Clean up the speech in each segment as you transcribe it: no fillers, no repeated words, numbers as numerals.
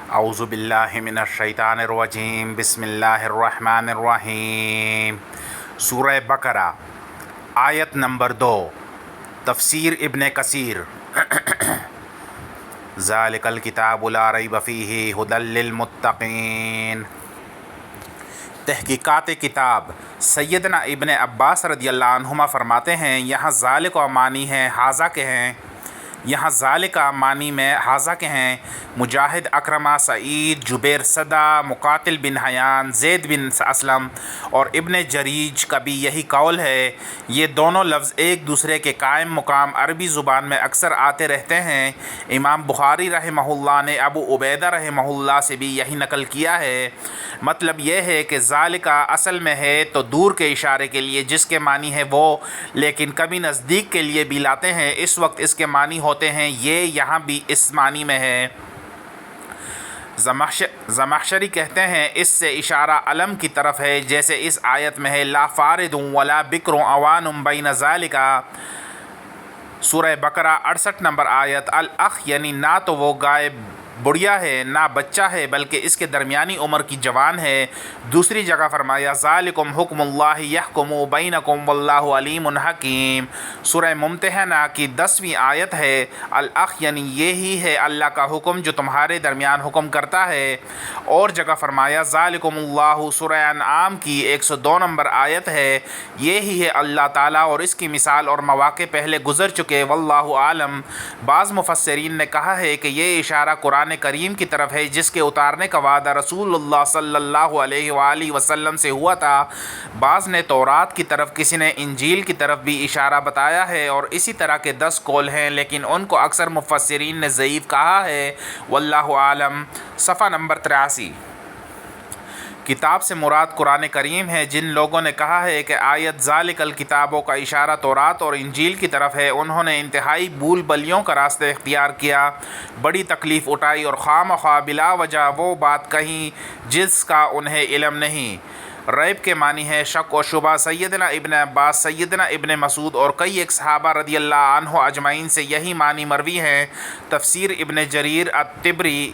اعوذ باللہ من الشیطان الرجیم بسم اللہ الرحمن الرحیم۔ سورہ بقرہ آیت نمبر 2۔ تفسیر ابن کثیر۔ ذالک الکتاب لا ریب فیہ ھدی للمتقین۔ تحقیقات کتاب سیدنا ابن عباس رضی اللہ عنہما فرماتے ہیں، یہاں ذالک معنی ہے حاذا کے ہیں، یہاں ذالک معنی میں حاذا کے ہیں۔ مجاہد، اکرمہ، سعید، جبیر صدہ، مقاتل بن حیان، زید بن اسلم اور ابن جریج کا بھی یہی قول ہے۔ یہ دونوں لفظ ایک دوسرے کے قائم مقام عربی زبان میں اکثر آتے رہتے ہیں۔ امام بخاری رحمہ اللہ نے ابو عبیدہ رحمہ اللہ سے بھی یہی نقل کیا ہے۔ مطلب یہ ہے کہ ذالک اصل میں ہے تو دور کے اشارے کے لیے جس کے معنی ہے وہ، لیکن کبھی نزدیک کے لیے بھی لاتے ہیں، اس وقت اس کے معنی ہوتے ہیں یہ، یہاں بھی اس معنی میں ہے۔ زمخشری کہتے ہیں اس سے اشارہ علم کی طرف ہے، جیسے اس آیت میں ہے لا فارد ولا بکر عوان بین ذالک۔ سورہ بقرہ 68 نمبر آیت۔ الاخ یعنی نہ تو وہ گائے بڑھیا ہے نہ بچہ ہے بلکہ اس کے درمیانی عمر کی جوان ہے۔ دوسری جگہ فرمایا ذالکم حکم اللہ یحکم بینکم واللہ علیم حکیم۔ سورہ ممتحنہ کی 10ویں آیت ہے۔ الاخ یعنی یہی ہے اللہ کا حکم جو تمہارے درمیان حکم کرتا ہے۔ اور جگہ فرمایا ذالکم اللہ۔ سورہ انعام کی 102 نمبر آیت ہے۔ یہی ہے اللہ تعالیٰ اور اس کی مثال اور مواقع پہلے گزر چکے، واللہ عالم۔ بعض مفسرین نے کہا ہے کہ یہ اشارہ قرآن کریم کی طرف ہے جس کے اتارنے کا وعدہ رسول اللہ صلی اللہ علیہ وآلہ وسلم سے ہوا تھا۔ بعض نے تورات کی طرف، کسی نے انجیل کی طرف بھی اشارہ بتایا ہے، اور اسی طرح کے 10 قول ہیں، لیکن ان کو اکثر مفسرین نے ضعیف کہا ہے، واللہ عالم۔ صفحہ نمبر 83۔ کتاب سے مراد قرآن کریم ہے۔ جن لوگوں نے کہا ہے کہ آیت ذالک الکتابوں کا اشارہ تورات اور انجیل کی طرف ہے، انہوں نے انتہائی بھول بلیوں کا راستہ اختیار کیا، بڑی تکلیف اٹھائی اور خواہ مخواہ بلا وجہ وہ بات کہیں جس کا انہیں علم نہیں۔ ریب کے معنی ہے شک و شبہ۔ سیدنا ابن عباس، سیدنا ابن مسعود اور کئی ایک صحابہ رضی اللہ عنہ اجمعین سے یہی معنی مروی ہیں۔ تفسیر ابن جریر الطبری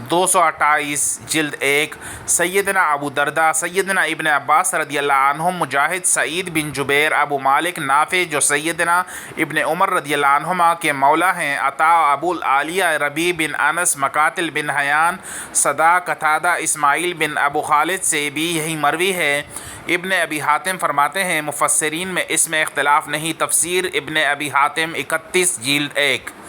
228 جلد 1۔ سیدنا ابو درداء، سیدنا ابن عباس رضی اللہ عنہم، مجاہد، سعید بن جبیر، ابو مالک، نافع جو سیدنا ابن عمر رضی اللہ عنہما کے مولا ہیں، عطا، ابو العالیہ، ربیع بن انس، مقاتل بن حیان، صدہ، قتادہ، اسماعیل بن ابو خالد سے بھی یہی مروی ہے۔ ابن ابی حاتم فرماتے ہیں مفسرین میں اس میں اختلاف نہیں۔ تفسیر ابن ابی حاتم 31 جلد 1۔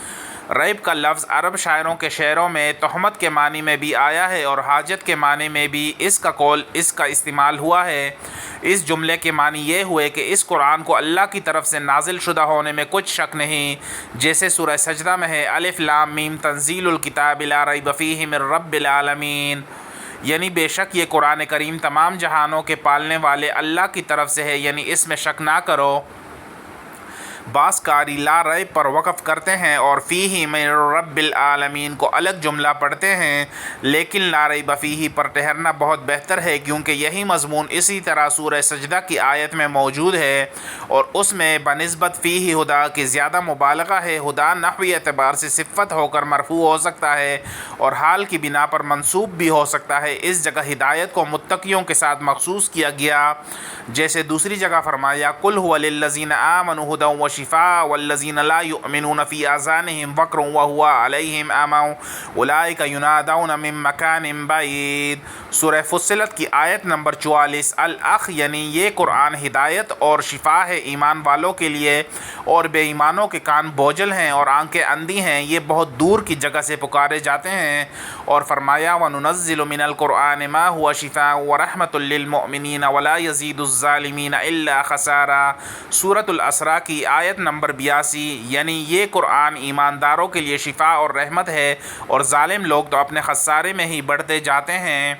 ریب کا لفظ عرب شاعروں کے شعروں میں تہمت کے معنی میں بھی آیا ہے اور حاجت کے معنی میں بھی اس کا استعمال ہوا ہے۔ اس جملے کے معنی یہ ہوئے کہ اس قرآن کو اللہ کی طرف سے نازل شدہ ہونے میں کچھ شک نہیں، جیسے سورہ سجدہ میں ہے الف لام میم تنزیل الکتاب لا ریب فیہ من رب العالمین، یعنی بے شک یہ قرآن کریم تمام جہانوں کے پالنے والے اللہ کی طرف سے ہے، یعنی اس میں شک نہ کرو۔ بعض قاری لا ریب پر وقف کرتے ہیں اور فیہ من رب العالمین کو الگ جملہ پڑھتے ہیں، لیکن لا ریب فیہ پر ٹھہرنا بہت بہتر ہے، کیونکہ یہی مضمون اسی طرح سورہ سجدہ کی آیت میں موجود ہے اور اس میں بنسبت فیہ ہدا کی زیادہ مبالغہ ہے۔ ہدا نحوی اعتبار سے صفت ہو کر مرفوع ہو سکتا ہے اور حال کی بنا پر منصوب بھی ہو سکتا ہے۔ اس جگہ ہدایت کو متقیوں کے ساتھ مخصوص کیا گیا، جیسے دوسری جگہ فرمایا قل ھو للذین آمنوا ھدی وشفاء والذین لا یؤمنون فی آذانہم وقر وہو علیہم عمی اولئک ینادون من مکان بعید۔ سورہ فصلت کی آیت نمبر 44۔ الاخ یعنی یہ قرآن ہدایت اور شفا ہے ایمان والوں کے لیے، اور بے ایمانوں کے کان بوجھل ہیں اور آنکھیں اندھی ہیں، یہ بہت دور کی جگہ سے پکارے جاتے ہیں۔ اور فرمایا وَنُنَزِّلُ مِنَ الْقُرْآنِ مَا هُوَ شِفَاءٌ وَرَحْمَةٌ لِّلْمُؤْمِنِينَ وَلَا يَزِيدُ الظَّالِمِينَ إِلَّا خَسَارًا۔ سورۃ الاسراء کی آیت نمبر 82۔ یعنی یہ قرآن ایمانداروں کے لیے شفا اور رحمت ہے، اور ظالم لوگ تو اپنے خسارے میں ہی بڑھتے جاتے ہیں۔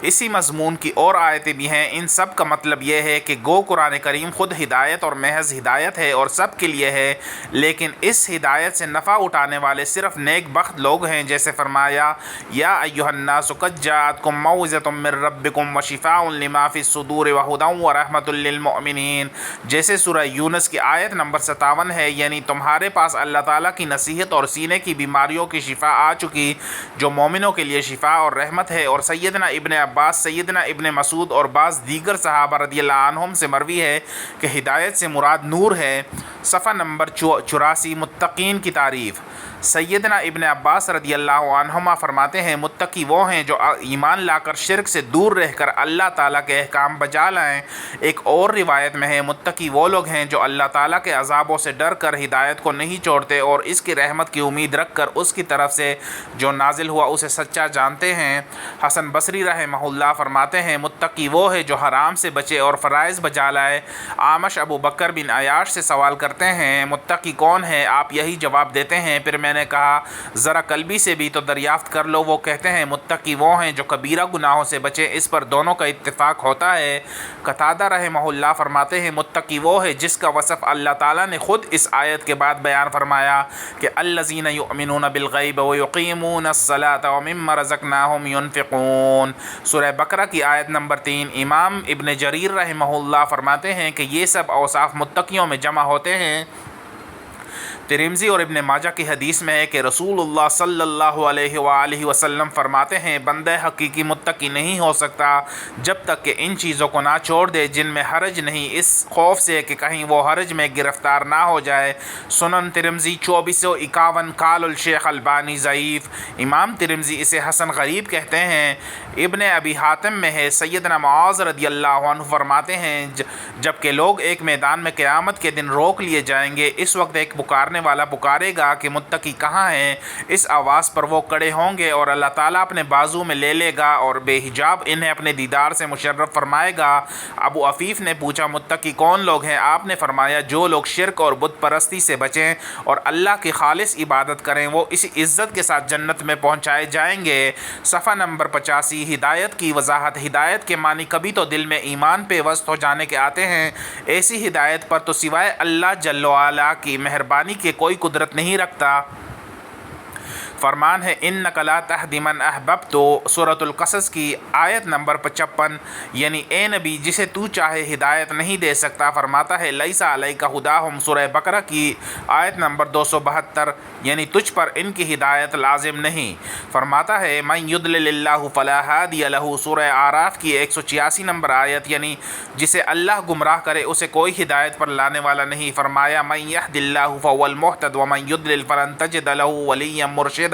اسی مضمون کی اور آیتیں بھی ہیں۔ ان سب کا مطلب یہ ہے کہ گو قرآن کریم خود ہدایت اور محض ہدایت ہے اور سب کے لیے ہے، لیکن اس ہدایت سے نفع اٹھانے والے صرف نیک بخت لوگ ہیں، جیسے فرمایا یا ایھا الناس قد جاءتکم موعظۃ من ربکم وشفاء لما فی الصدور وہدی ورحمۃ للمؤمنین، جیسے سورہ یونس کی آیت نمبر 57 ہے، یعنی تمہارے پاس اللہ تعالیٰ کی نصیحت اور سینے کی بیماریوں کی شفا آ چکی، جو مومنوں کے لیے شفا اور رحمت ہے۔ اور سیدنا ابن عباس، سیدنا ابن مسعود اور بعض دیگر صحابہ رضی اللہ عنہم سے مروی ہے کہ ہدایت سے مراد نور ہے۔ صفحہ نمبر 84 متقین کی تعریف۔ سیدنا ابن عباس رضی اللہ عنہما فرماتے ہیں متقی وہ ہیں جو ایمان لا کر شرک سے دور رہ کر اللہ تعالیٰ کے احکام بجا لائیں۔ ایک اور روایت میں ہے متقی وہ لوگ ہیں جو اللہ تعالیٰ کے عذابوں سے ڈر کر ہدایت کو نہیں چھوڑتے اور اس کی رحمت کی امید رکھ کر اس کی طرف سے جو نازل ہوا اسے سچا جانتے ہیں۔ حسن بصری رحمہ اللہ فرماتے ہیں متقی وہ ہے جو حرام سے بچے اور فرائض بجا لائے۔ اعمش ابو بکر بن عیاش سے سوال کرتے ہیں متقی کون ہے؟ آپ یہی جواب دیتے ہیں۔ پھر میں نے کہا ذرا قلبی سے بھی تو دریافت کر لو۔ وہ کہتے ہیں متقی وہ ہیں جو کبیرہ گناہوں سے بچے۔ اس پر دونوں کا اتفاق ہوتا ہے۔ قتادہ رحمہ اللہ فرماتے ہیں متقی وہ ہے جس کا وصف اللہ تعالیٰ نے خود اس آیت کے بعد بیان فرمایا کہ الذین یؤمنون بالغیب ویقیمون الصلاۃ ومما رزقناہم ینفقون، سورہ بقرہ کی آیت نمبر 3۔ امام ابن جریر رحمہ اللہ فرماتے ہیں کہ یہ سب اوصاف متقیوں میں جمع ہوتے ہیں۔ ترمذی اور ابن ماجہ کی حدیث میں ہے کہ رسول اللہ صلی اللہ علیہ وآلہ وسلم فرماتے ہیں بندہ حقیقی متقی نہیں ہو سکتا جب تک کہ ان چیزوں کو نہ چھوڑ دے جن میں حرج نہیں، اس خوف سے کہ کہیں وہ حرج میں گرفتار نہ ہو جائے۔ سنن ترمذی 2451۔ قال الشیخ البانی ضعیف، امام ترمذی اسے حسن غریب کہتے ہیں۔ ابن ابی حاتم میں ہے سیدنا معاذ رضی اللہ عنہ فرماتے ہیں جبکہ لوگ ایک میدان میں قیامت کے دن روک لیے جائیں گے، اس وقت ایک پکارنے والا پکارے گا کہ متقی کہاں ہیں؟ اس آواز پر وہ کھڑے ہوں گے اور اللہ تعالیٰ اپنے بازو میں لے لے گا اور بے حجاب انہیں اپنے دیدار سے مشرف فرمائے گا۔ ابو عفیف نے پوچھا متقی کون لوگ ہیں؟ آپ نے فرمایا جو لوگ شرک اور بت پرستی سے بچیں اور اللہ کی خالص عبادت کریں وہ اسی عزت کے ساتھ جنت میں پہنچائے جائیں گے۔ صفحہ نمبر 85۔ ہدایت کی وضاحت۔ ہدایت کے معنی کبھی تو دل میں ایمان پیوست ہو جانے کے آتے ہیں، ایسی ہدایت پر تو سوائے اللہ جل وعلا کی مہربانی کے کوئی قدرت نہیں رکھتا۔ فرمان ہے انک لا تہدی من احببت، سورۃ القصص کی آیت نمبر 55، یعنی اے نبی جسے تو چاہے ہدایت نہیں دے سکتا۔ فرماتا ہے لیس علیک ھداھم، سورہ بقرہ کی آیت نمبر 272، یعنی تجھ پر ان کی ہدایت لازم نہیں۔ فرماتا ہے من یضلل اللہ فلا ہادی لہ، سورہ اعراف کی 186 نمبر آیت، یعنی جسے اللہ گمراہ کرے اسے کوئی ہدایت پر لانے والا نہیں۔ فرمایا من یہد اللہ فہو المہتد ومن یضلل فلن تجد لہ ولیا مرشدا،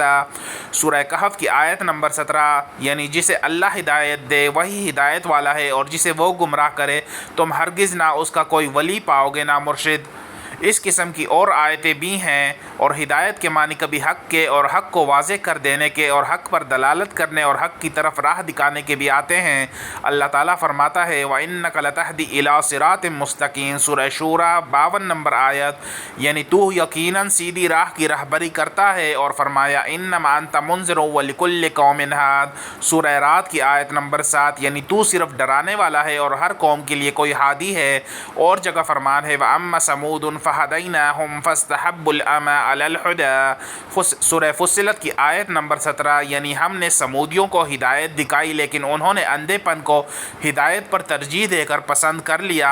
سورہ کہف کی آیت نمبر 17، یعنی جسے اللہ ہدایت دے وہی ہدایت والا ہے اور جسے وہ گمراہ کرے تم ہرگز نہ اس کا کوئی ولی پاؤ گے نہ مرشد۔ اس قسم کی اور آیتیں بھی ہیں۔ اور ہدایت کے معنی کبھی حق کے اور حق کو واضح کر دینے کے اور حق پر دلالت کرنے اور حق کی طرف راہ دکھانے کے بھی آتے ہیں۔ اللہ تعالیٰ فرماتا ہے وَإِنَّكَ لَتَهْدِي إِلَىٰ صِرَاطٍ مُسْتَقِيمٍ، سورہ شورى 52 نمبر آیت، یعنی تو یقیناً سیدھی راہ کی رہبری کرتا ہے۔ اور فرمایا إِنَّمَا أَنْتَ مُنذِرٌ وَلِكُلِّ قَوْمٍ هَادٍ، سورہ رات کی آیت نمبر 7، یعنی تو صرف ڈرانے والا ہے اور ہر قوم کے لیے کوئی ہادی ہے۔ اور جگہ فرمان ہے وَأَمَّا ثَمُودٌ فَهَدَيْنَاهُمْ فَاسْتَحَبُّوا الْعَمَىٰ عَلَى الْهُدَىٰ، سورہ فصلت کی آیت نمبر 17، یعنی ہم نے سمودیوں کو ہدایت دکھائی لیکن انہوں نے اندھے پن کو ہدایت پر ترجیح دے کر پسند کر لیا۔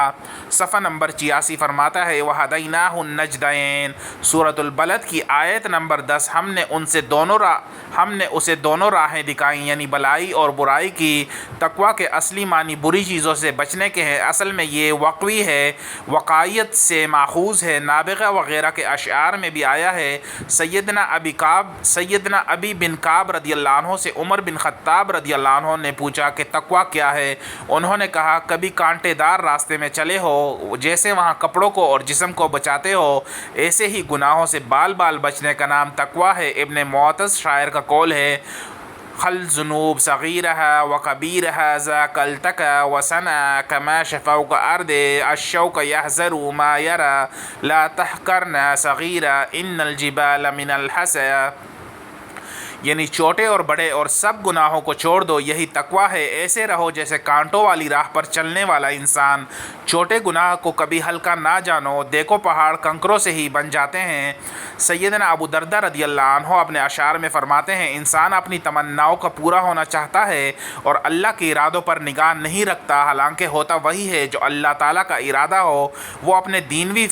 صفحہ نمبر 86 فرماتا ہے وَهَدَيْنَاهُ النَّجْدَيْنِ، سورۃ البلد کی آیت نمبر 10، ہم نے اسے دونوں راہیں دکھائیں، یعنی بلائی اور برائی کی۔ تقویٰ کے اصلی معنی بری چیزوں سے بچنے کے ہیں، اصل میں یہ وقوی ہے، وقائیت سے ماخوذ ہے۔ نابغہ وغیرہ کے اشعار میں بھی آیا ہے۔ سیدنا ابی بن کعب رضی اللہ عنہ سے عمر بن خطاب رضی اللہ عنہ نے پوچھا کہ تقویٰ کیا ہے؟ انہوں نے کہا کبھی کانٹے دار راستے میں چلے ہو، جیسے وہاں کپڑوں کو اور جسم کو بچاتے ہو، ایسے ہی گناہوں سے بال بچنے کا نام تقویٰ ہے۔ ابن معتز شاعر کا قول ہے خل ذنوب صغیرها وکبیرها ذاک التقى وسنا كماش فوق ارض الشوق يحذر ما يرى لا تحقرن صغيرا ان الجبال من الحصى، یعنی چھوٹے اور بڑے اور سب گناہوں کو چھوڑ دو، یہی تقویٰ ہے۔ ایسے رہو جیسے کانٹوں والی راہ پر چلنے والا انسان، چھوٹے گناہ کو کبھی ہلکا نہ جانو، دیکھو پہاڑ کنکروں سے ہی بن جاتے ہیں۔ سیدنا ابو درداء رضی اللہ عنہ اپنے اشعار میں فرماتے ہیں، انسان اپنی تمناؤں کا پورا ہونا چاہتا ہے اور اللہ کے ارادوں پر نگاہ نہیں رکھتا، حالانکہ ہوتا وہی ہے جو اللہ تعالیٰ کا ارادہ ہو۔ وہ اپنے دینوی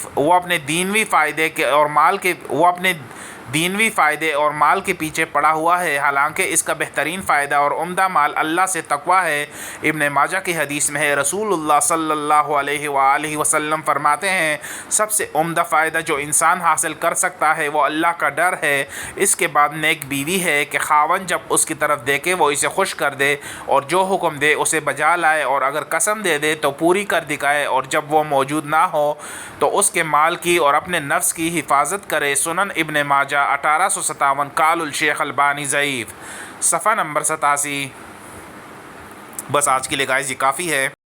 فائدے اور مال کے پیچھے پڑا ہوا ہے، حالانکہ اس کا بہترین فائدہ اور عمدہ مال اللہ سے تقویٰ ہے۔ ابن ماجہ کی حدیث میں ہے، رسول اللہ صلی اللہ علیہ وآلہ وسلم فرماتے ہیں، سب سے عمدہ فائدہ جو انسان حاصل کر سکتا ہے وہ اللہ کا ڈر ہے۔ اس کے بعد نیک بیوی ہے کہ خاوند جب اس کی طرف دیکھے وہ اسے خوش کر دے اور جو حکم دے اسے بجا لائے، اور اگر قسم دے دے تو پوری کر دکھائے، اور جب وہ موجود نہ ہو تو اس کے مال کی اور اپنے نفس کی حفاظت کرے۔ سنن ابن ماجہ 1857، قال الشیخ البانی ضعیف، صفحہ نمبر 87۔ بس آج کے لیے گائز یہ کافی ہے۔